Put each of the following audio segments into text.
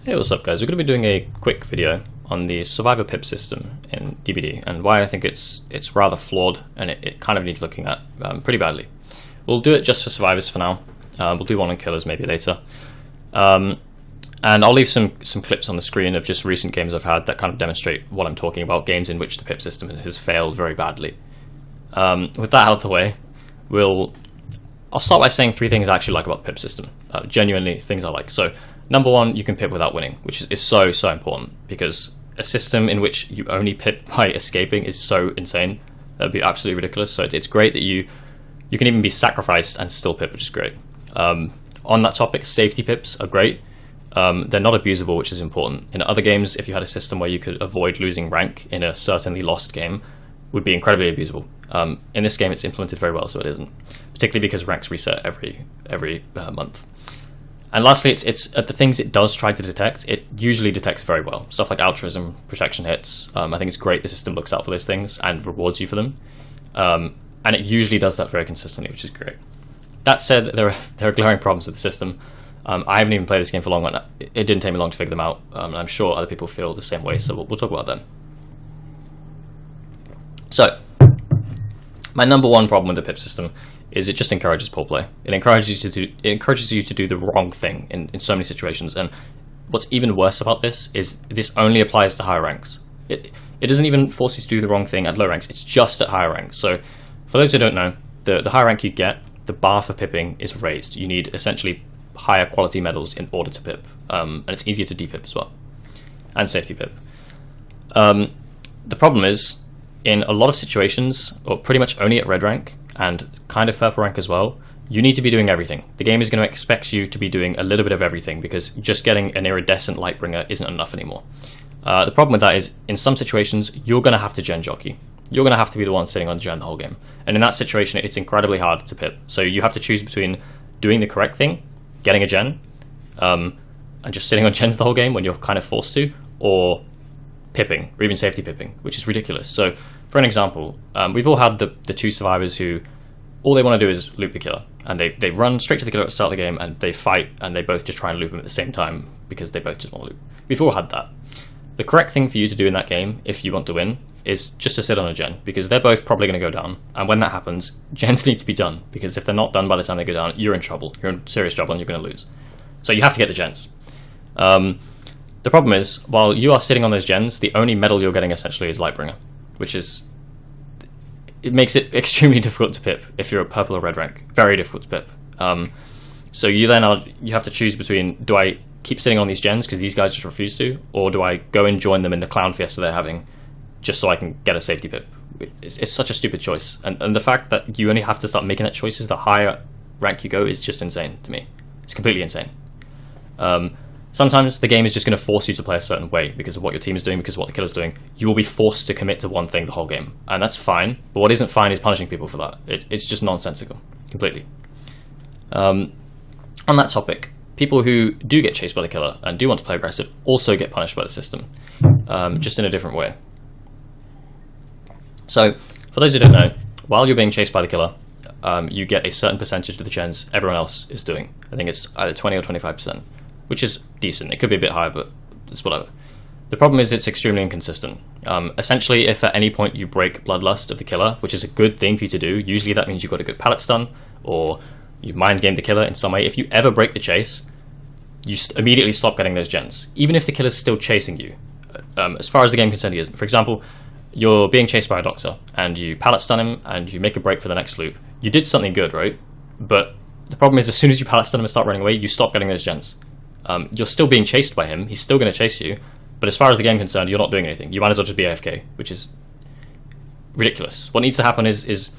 Hey, what's up guys? We're going to be doing a quick video on the survivor pip system in DBD and why I think it's rather flawed and it kind of needs looking at pretty badly. We'll do it just for survivors for now. We'll do one on killers maybe later. And I'll leave some clips on the screen of just recent games I've had that kind of demonstrate what I'm talking about, games in which the pip system has failed very badly. With that out of the way, I'll start by saying three things I actually like about the pip system. Genuinely, things I like. So, number one, you can pip without winning, which is so important, because a system in which you only pip by escaping is so insane. That would be absolutely ridiculous. So it's great that you can even be sacrificed and still pip, which is great. On that topic, safety pips are great. They're not abusable, which is important. In other games, if you had a system where you could avoid losing rank in a certainly lost game, would be incredibly abusable. In this game, it's implemented very well, so it isn't, particularly because ranks reset every month. And lastly, it's the things it does try to detect, it usually detects very well. Stuff like altruism, protection hits. I think it's great the system looks out for those things and rewards you for them. And it usually does that very consistently, which is great. That said, there are glaring problems with the system. I haven't even played this game for long, and it didn't take me long to figure them out. And I'm sure other people feel the same way, so we'll talk about them. So, my number one problem with the pip system is it just encourages poor play. It encourages you to do the wrong thing in so many situations. And what's even worse about this is this only applies to higher ranks. It doesn't even force you to do the wrong thing at low ranks. It's just at higher ranks. So for those who don't know, the higher rank you get, the bar for pipping is raised. You need essentially higher quality medals in order to pip. And it's easier to de-pip as well. And safety pip. The problem is, in a lot of situations, or pretty much only at red rank, and kind of purple rank as well, you need to be doing everything. The game is going to expect you to be doing a little bit of everything, because just getting an iridescent Lightbringer isn't enough anymore. The problem with that is, in some situations, you're going to have to gen jockey. You're going to have to be the one sitting on gen the whole game. And in that situation, it's incredibly hard to pip. So you have to choose between doing the correct thing, getting a gen, and just sitting on gens the whole game when you're kind of forced to, or pipping, or even safety pipping, which is ridiculous. So, for an example, we've all had the two survivors who all they want to do is loop the killer, and they run straight to the killer at the start of the game, and they fight, and they both just try and loop him at the same time because they both just want to loop. We've all had that. The correct thing for you to do in that game, if you want to win, is just to sit on a gen, because they're both probably going to go down, and when that happens, gens need to be done, because if they're not done by the time they go down, you're in trouble. You're in serious trouble, and you're going to lose. So you have to get the gens. The problem is, while you are sitting on those gens, the only medal you're getting essentially is Lightbringer, which is... it makes it extremely difficult to pip if you're a purple or red rank. Very difficult to pip. So you have to choose between, do I keep sitting on these gens because these guys just refuse to, or do I go and join them in the clown fiesta they're having just so I can get a safety pip? It's such a stupid choice. And the fact that you only have to start making that choice as the higher rank you go is just insane to me. It's completely insane. Sometimes the game is just going to force you to play a certain way because of what your team is doing, because of what the killer's doing. You will be forced to commit to one thing the whole game, and that's fine. But what isn't fine is punishing people for that. It's just nonsensical, completely. On that topic, people who do get chased by the killer and do want to play aggressive also get punished by the system, just in a different way. So, for those who don't know, while you're being chased by the killer, you get a certain percentage of the gens everyone else is doing. I think it's either 20 or 25%. Which is decent. It could be a bit higher, but it's whatever. The problem is it's extremely inconsistent. Essentially, if at any point you break Bloodlust of the killer, which is a good thing for you to do, usually that means you've got a good pallet stun, or you mind game the killer in some way. If you ever break the chase, you immediately stop getting those gens, even if the killer's still chasing you. As far as the game concerned, he isn't. For example, you're being chased by a doctor, and you pallet stun him, and you make a break for the next loop. You did something good, right? But the problem is, as soon as you pallet stun him and start running away, you stop getting those gens. You're still being chased by him, he's still going to chase you, but as far as the game is concerned, you're not doing anything. You might as well just be AFK, which is ridiculous. What needs to happen is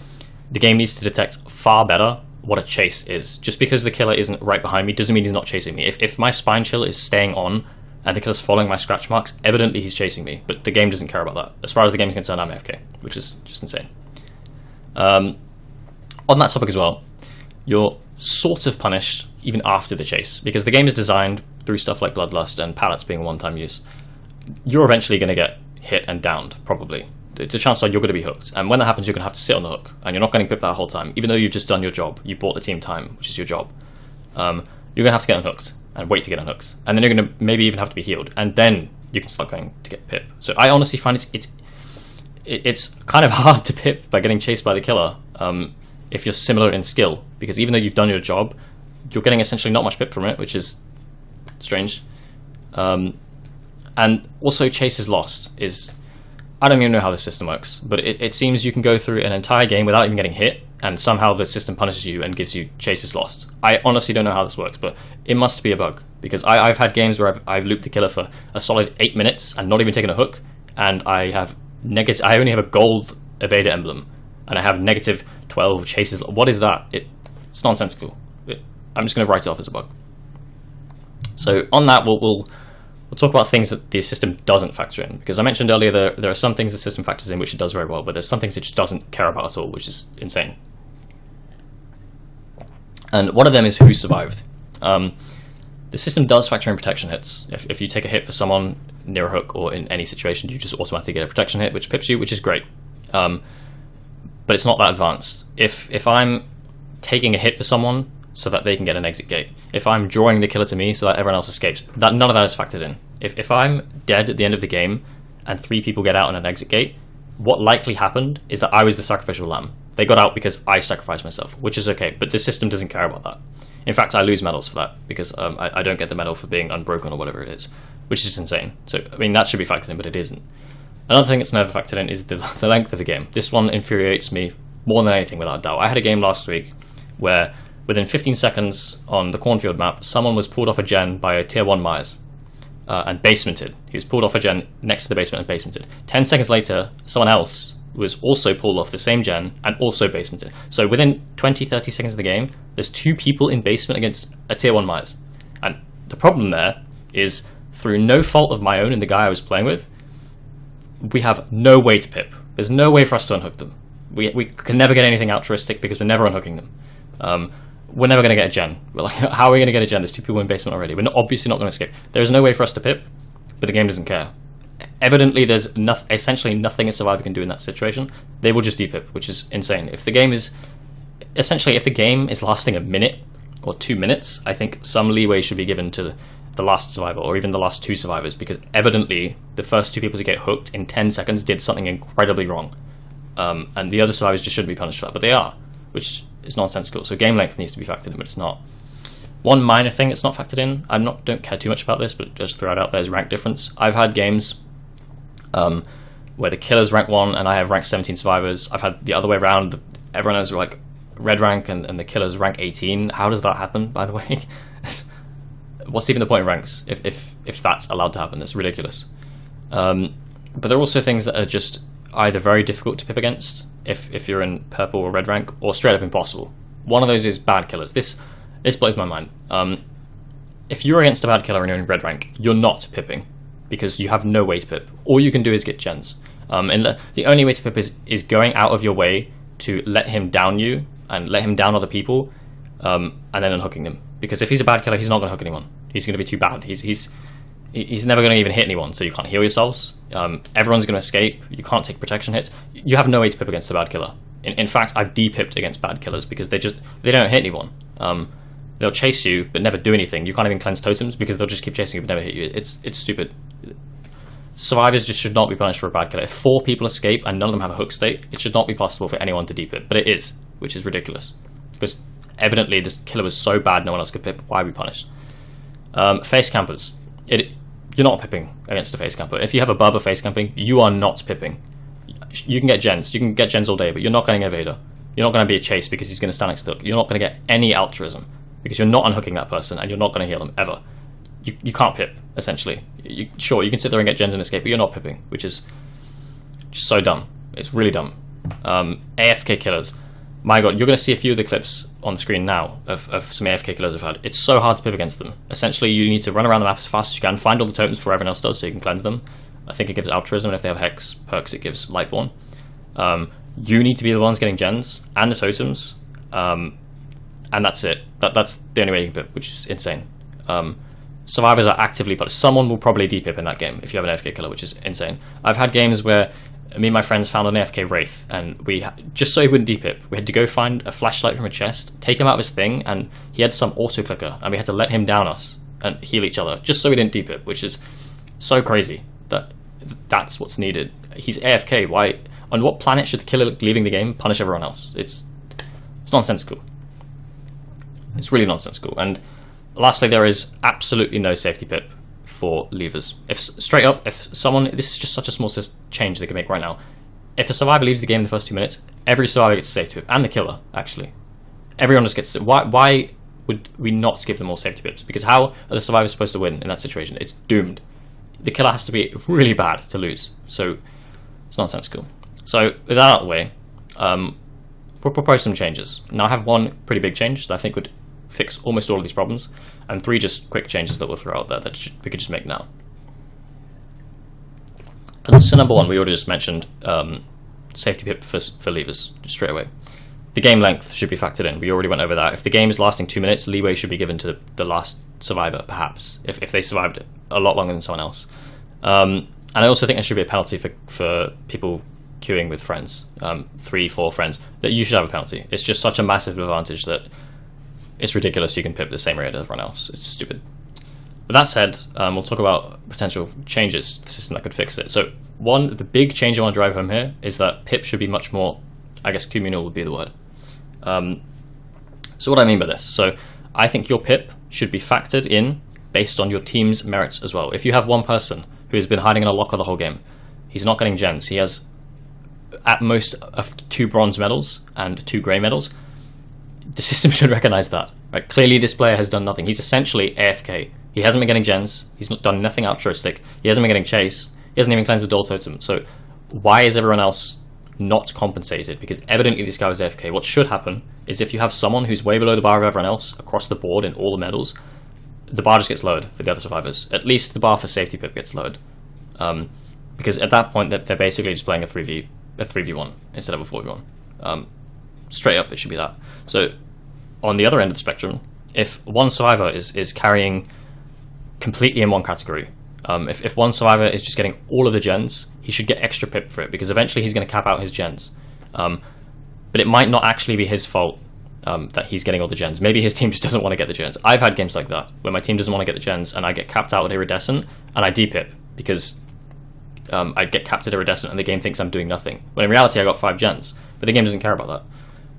the game needs to detect far better what a chase is. Just because the killer isn't right behind me doesn't mean he's not chasing me. If my spine chill is staying on and the killer's following my scratch marks, evidently he's chasing me, but the game doesn't care about that. As far as the game is concerned, I'm AFK, which is just insane. On that topic as well, you're sort of punished even after the chase, because the game is designed through stuff like Bloodlust and pallets being one-time use. You're eventually going to get hit and downed, probably. The chances are you're going to be hooked, and when that happens, you're going to have to sit on the hook, and you're not getting pipped that whole time, even though you've just done your job. You bought the team time, which is your job. You're going to have to get unhooked, and wait to get unhooked, and then you're going to maybe even have to be healed, and then you can start going to get pip. So I honestly find it's kind of hard to pip by getting chased by the killer if you're similar in skill, because even though you've done your job, you're getting essentially not much pip from it, which is strange. And also chase is lost is, I don't even know how the system works, but it seems you can go through an entire game without even getting hit, and somehow the system punishes you and gives you chase is lost. I honestly don't know how this works, but it must be a bug, because I've had games where I've looped the killer for a solid 8 minutes and not even taken a hook, and I only have a gold evader emblem, and I have negative 12 chases. What is that? It's nonsensical. I'm just going to write it off as a bug. So on that, we'll talk about things that the system doesn't factor in, because I mentioned earlier there are some things the system factors in which it does very well, but there's some things it just doesn't care about at all, which is insane. And one of them is who survived. The system does factor in protection hits. If you take a hit for someone near a hook or in any situation, you just automatically get a protection hit, which pips you, which is great. But it's not that advanced. If I'm taking a hit for someone so that they can get an exit gate, if I'm drawing the killer to me so that everyone else escapes, none of that is factored in. If I'm dead at the end of the game and 3 people get out on an exit gate, what likely happened is that I was the sacrificial lamb. They got out because I sacrificed myself, which is okay, but the system doesn't care about that. In fact, I lose medals for that, because I don't get the medal for being unbroken or whatever it is, which is insane. So, I mean, that should be factored in, but it isn't. Another thing that's never factored in is the length of the game. This one infuriates me more than anything, without a doubt. I had a game last week where within 15 seconds on the cornfield map, someone was pulled off a gen by a tier 1 Myers and basemented. He was pulled off a gen next to the basement and basemented. 10 seconds later, someone else was also pulled off the same gen and also basemented. So within 20-30 seconds of the game, there's 2 people in basement against a tier 1 Myers. And the problem there is, through no fault of my own and the guy I was playing with, we have no way to pip. There's no way for us to unhook them. We can never get anything altruistic because we're never unhooking them. We're never going to get a gen. We're like, how are we going to get a gen? There's 2 people in basement already. We're obviously not going to escape. There's no way for us to pip, but the game doesn't care. Evidently, there's essentially nothing a survivor can do in that situation. They will just de-pip, which is insane. If the game is lasting a minute or 2 minutes, I think some leeway should be given to the last survivor, or even the last 2 survivors, because evidently the first 2 people to get hooked in 10 seconds did something incredibly wrong. And the other survivors just shouldn't be punished for that, but they are, which is nonsensical. So game length needs to be factored in, but it's not. One minor thing that's not factored in, don't care too much about this, but just throw it out there, is rank difference. I've had games where the killer's rank 1 and I have rank 17 survivors. I've had the other way around. Everyone has like red rank and the killer's rank 18. How does that happen, by the way? What's even the point of ranks if that's allowed to happen? It's ridiculous. But there are also things that are just either very difficult to pip against if you're in purple or red rank, or straight up impossible. One of those is bad killers. This blows my mind. If you're against a bad killer and you're in red rank, you're not pipping, because you have no way to pip. All you can do is get gens. And the only way to pip is going out of your way to let him down you and let him down other people, and then unhooking them. Because if he's a bad killer, he's not going to hook anyone. He's going to be too bad. He's never going to even hit anyone, so you can't heal yourselves. Everyone's going to escape. You can't take protection hits. You have no way to pip against a bad killer. In fact, I've de-pipped against bad killers because they don't hit anyone. They'll chase you but never do anything. You can't even cleanse totems because they'll just keep chasing you but never hit you. It's stupid. Survivors just should not be punished for a bad killer. If 4 people escape and none of them have a hook state, it should not be possible for anyone to de-pip, but it is, which is ridiculous. Because evidently this killer was so bad no one else could pip. Why are we punished? Face campers. You're not pipping against a face camper. If you have a Barber face camping, you are not pipping. You can get gens. You can get gens all day, but you're not getting an evader. You're not going to be a chase because he's going to stand next to the hook. You're not going to get any altruism because you're not unhooking that person and you're not going to heal them ever. You can't pip, essentially. Sure, you can sit there and get gens and escape, but you're not pipping, which is just so dumb. It's really dumb. AFK killers. My god, you're going to see a few of the clips on the screen now of some AFK killers I've had. It's so hard to pip against them. Essentially, you need to run around the map as fast as you can, find all the totems before everyone else does so you can cleanse them. I think it gives altruism, and if they have hex perks, it gives Lightborn. You need to be the ones getting gens and the totems, and that's it. That's the only way you can pip, which is insane. Survivors are actively punished. Someone will probably de-pip in that game if you have an AFK killer, which is insane. I've had games where me and my friends found an AFK Wraith, and just so he wouldn't de-pip, we had to go find a flashlight from a chest, take him out of his thing, and he had some auto-clicker, and we had to let him down us and heal each other, just so we didn't DPip, which is so crazy that that's what's needed. He's AFK. Why? On what planet should the killer leaving the game punish everyone else? It's nonsensical. It's really nonsensical. And lastly, there is absolutely no safety pip for leavers. If straight up, if someone, this is just such a small change they can make right now. If a survivor leaves the game in the first 2 minutes, every survivor gets a safety pip, and the killer, actually. Everyone just gets... Why would we not give them all safety pips? Because how are the survivors supposed to win in that situation? It's doomed. The killer has to be really bad to lose. So, it's nonsensical. So, with that out of the way, we'll propose some changes. Now, I have one pretty big change that I think would fix almost all of these problems, and 3 just quick changes that we'll throw out there that we could just make now. So number 1, we already just mentioned safety pip for leavers straight away. The game length should be factored in. We already went over that. If the game is lasting 2 minutes, leeway should be given to the last survivor, perhaps, if they survived a lot longer than someone else. And I also think there should be a penalty for people queuing with friends, 3, 4 friends, that you should have a penalty. It's just such a massive advantage that it's ridiculous you can pip the same rate as everyone else. It's stupid. With that said, we'll talk about potential changes to the system that could fix it. So the big change I want to drive home here is that pip should be much more, I guess communal would be the word. So what do I mean by this? So I think your pip should be factored in based on your team's merits as well. If you have one person who has been hiding in a locker the whole game, he's not getting gens, he has at most 2 bronze medals and 2 grey medals, the system should recognize that. Right? Clearly this player has done nothing. He's essentially AFK. He hasn't been getting gens, he's not done nothing altruistic, he hasn't been getting chased, he hasn't even cleansed the door totem. So why is everyone else not compensated? Because evidently this guy was AFK. What should happen is if you have someone who's way below the bar of everyone else across the board in all the medals, the bar just gets lowered for the other survivors. At least the bar for safety pip gets lowered. Because at that point they're basically just playing a 3v1 instead of a 4v1. Straight up it should be that. So on the other end of the spectrum, if one survivor is carrying completely in one category, if one survivor is just getting all of the gens, he should get extra pip for it, because eventually he's going to cap out his gens. But it might not actually be his fault that he's getting all the gens. Maybe his team just doesn't want to get the gens. I've had games like that, where my team doesn't want to get the gens, and I get capped out with Iridescent, and I D-pip, because I get capped at Iridescent, and the game thinks I'm doing nothing. When in reality I got 5 gens, but the game doesn't care about that.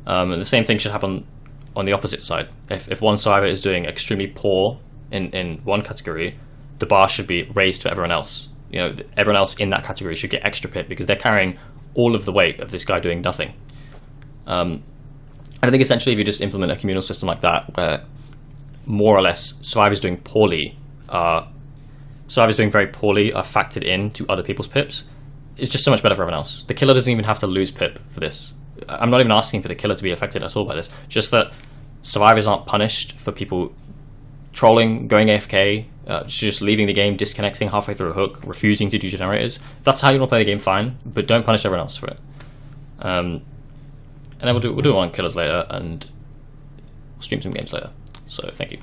And the same thing should happen on the opposite side. If one survivor is doing extremely poor in one category, the bar should be raised for everyone else. You know, everyone else in that category should get extra pip, because they're carrying all of the weight of this guy doing nothing. I think essentially if you just implement a communal system like that, where more or less survivors doing very poorly are factored in to other people's pips, it's just so much better for everyone else. The killer doesn't even have to lose pip for this. I'm not even asking for the killer to be affected at all by this, just that survivors aren't punished for people trolling, going AFK, just leaving the game, disconnecting halfway through a hook, refusing to do generators. If that's how you want to play the game, fine, but don't punish everyone else for it. And then we'll do one on killers later, and stream some games later. So thank you.